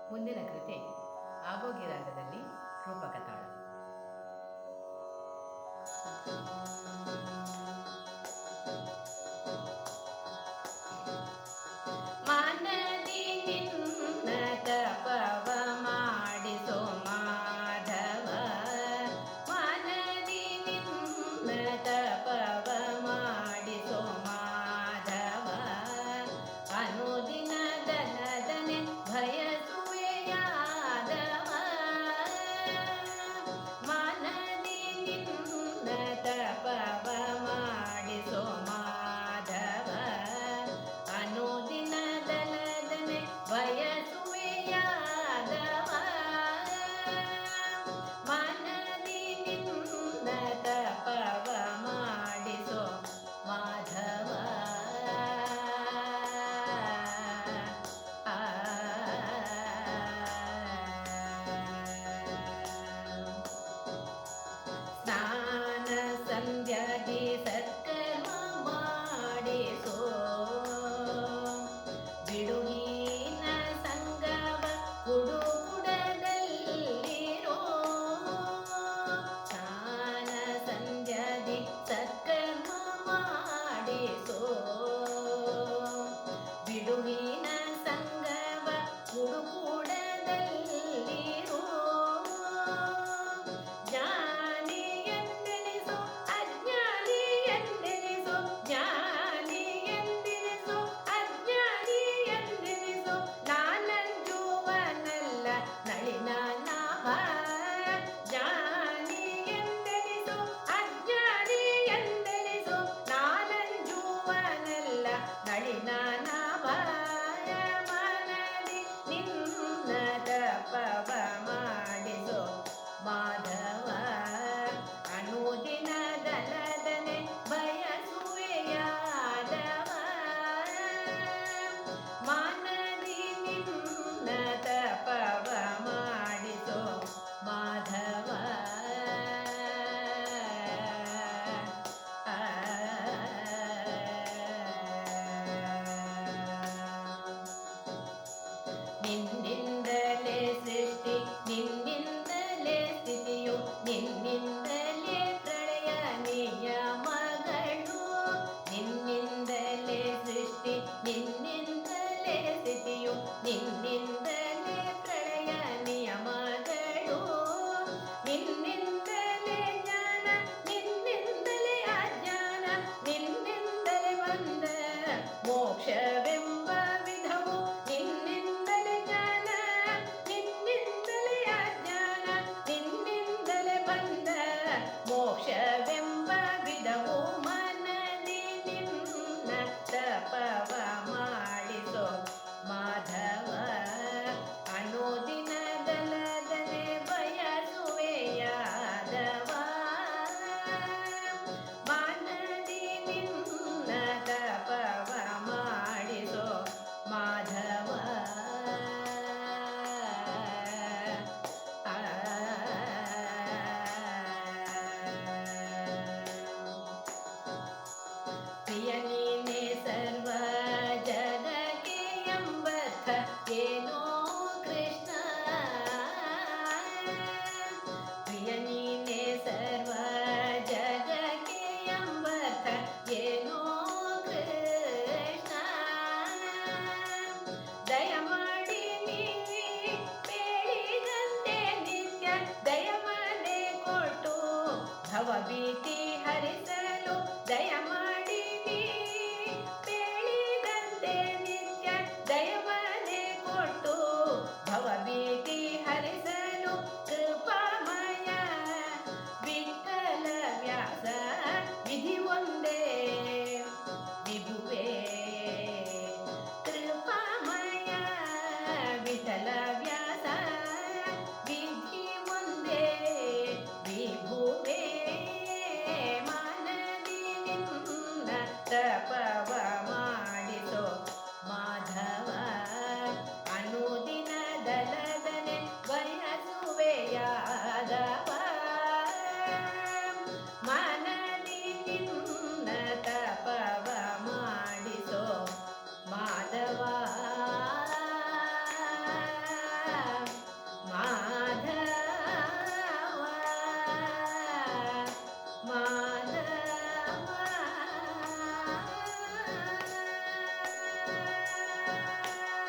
ಮುಂದಿನ ಕೃತಿ ಆಗೋಗಿ ರಾಗದಲ್ಲಿ ರೂಪಕ ತಾಳ. ಮಾನದಿ ನಿನ್ನ ತಪವ ಮಾಡಿಸೋ ಮಾಧವ, ಮಾನದಿ ನಿನ್ನ ತಪವ ಮಾಡಿಸೋ ಮಾಧವ, ಅನುದಿನ ದನದನೆ ಭಯಸುವೆಯಾದವ, ಮಾನದಿ ನಿನ್ನ ತಪವ ಮಾಡಿಸೋ ಮಾಧವ, ಅನುದಿನ ದಲದನೆ ಬಯಸುವೆಯಾದವ, ಮನದಿ ನಿನ್ನ ತಪವ ಮಾಡಿಸೋ ಮಾಧವ. ಸ್ನಾನ ಸಂಧ್ಯಾದಿ ಸತ್ಕರ್ಮ ಮಾಡಿಸೋ, ಬಿಡುಹೀನ ಸಂಗವ ಕುಡುಕುಡದಲ್ಲಿರೋ, ಸ್ನಾನ ಸಂಧ್ಯಾದಿ ಸತ್ಕರ್ಮ ಮಾಡಿಸೋ, ಬಿಡುಹೀನ ಸಂಗವ ಕುಡುಕುಡದಲ್ಲಿರೋ, ಜ್ಞಾನಿ ಎಂದೆನಿಸೋ ಅಜ್ಞಾನಿ ಎಂದೆನಿಸೋ, ಜ್ಞಾನಿ ಎಂದೆನಿಸೋ ಅಜ್ಞಾನಿ ಎಂದೆನಿಸೋ, ನಾನಂಜುವನಲ್ಲ ನಳಿನ ನಾಮ, ಜ್ಞಾನಿ ಎಂದೆನಿಸೋ ಅಜ್ಞಾನಿ ಎಂದೆನಿಸೋ, ನಾನಂಜುವನಲ್ಲ ನಳಿನ ನಾಮ, ಮನದಿ ನಿನ್ನ ತಪವ ಮಾಡಿಸೋ ಮಾಧವ, ಅನುದಿನ ದಲದನೆ ಬಯಸುವೆಯಾದವ, ಮಾನದಿ ನಿನ್ನ ತಪವ ಮಾಡಿಸೋ ಮಾಧವ. ನಿನ್ನಿಂದಲೇ ಸೃಷ್ಟಿ ನಿನ್ನಿಂದಲೇ ಸ್ಥಿತಿಯು, ನಿನ್ನಿಂದಲೇ ಪ್ರಳಯ ನಿಯಮಗಳು, ನಿನ್ನಿಂದಲೇ ಸೃಷ್ಟಿ ನಿನ್ನಿಂದಲೇ ಸ್ಥಿತಿಯು, ನಿನ್ನಿಂದಲೇ ಪ್ರಳಯ ನಿಯಮಗಳು, ನಿನ್ನಿಂದಲೇ ಜ್ಞಾನ ನಿನ್ನಿಂದಲೇ ಅಜ್ಞಾನ, ನಿನ್ನಿಂದಲೇ ಬಂದ ಮೋಕ್ಷವೆಂಬ ವಿಧವು, ನಿನ್ನಿಂದಲೇ ಜ್ಞಾನ ನಿನ್ನಿಂದಲೇ ಅಜ್ಞಾನ, ನಿನ್ನಿಂದಲೇ ಬಂದ ಮೋಕ್ಷವೆಂಬ ವಿಧವು, ಮನದಿ ನಿನ್ನ ತಪವ ಮಾಡಿಸೋ ಮಾಧವ, ಅನುದಿನ ದಲದನೆ ಬಯಸುವೆಯಾದವ, ಮನದಿ ನಿನ್ನ ತಪವ ಮಾಡಿಸೋ ಮಾಧವ. ಪ್ರಿಯ ನೀನೇ ಸರ್ವ ಜಗಕ್ಕೆ ಎಂಬರ್ಥ ಏನೋ ಕೃಷ್ಣ, ಪ್ರಿಯ ನೀನೇ ಸರ್ವ ಜಗಕ್ಕೆ ಎಂಬರ್ಥ ಏನೋ ಕೃಷ್ಣ, ದಯಮಾಡಿ ನೀ ಬೇಡಿದಂತೆ ನಿತ್ಯ ದಯಮಾಡೆ ಕೊಟ್ಟು ಭವಭೀತಿ ಹರಿಸಲು, ದಯಮಾಡಿ ನೀ ಬೇಡಿದಂತೆ ನಿತ್ಯ ದಯಮಾಡೆ ಕೊಟ್ಟು ಭವಭೀತಿ ಹರಿಸಲು, ಕೃಪಾಮಯ ವಿಠಲ ವ್ಯಾಸ ವಿಧಿ ಒಂದೇ ವಿಭುವೇ, ಕೃಪಾಮಯ ವಿಠಲ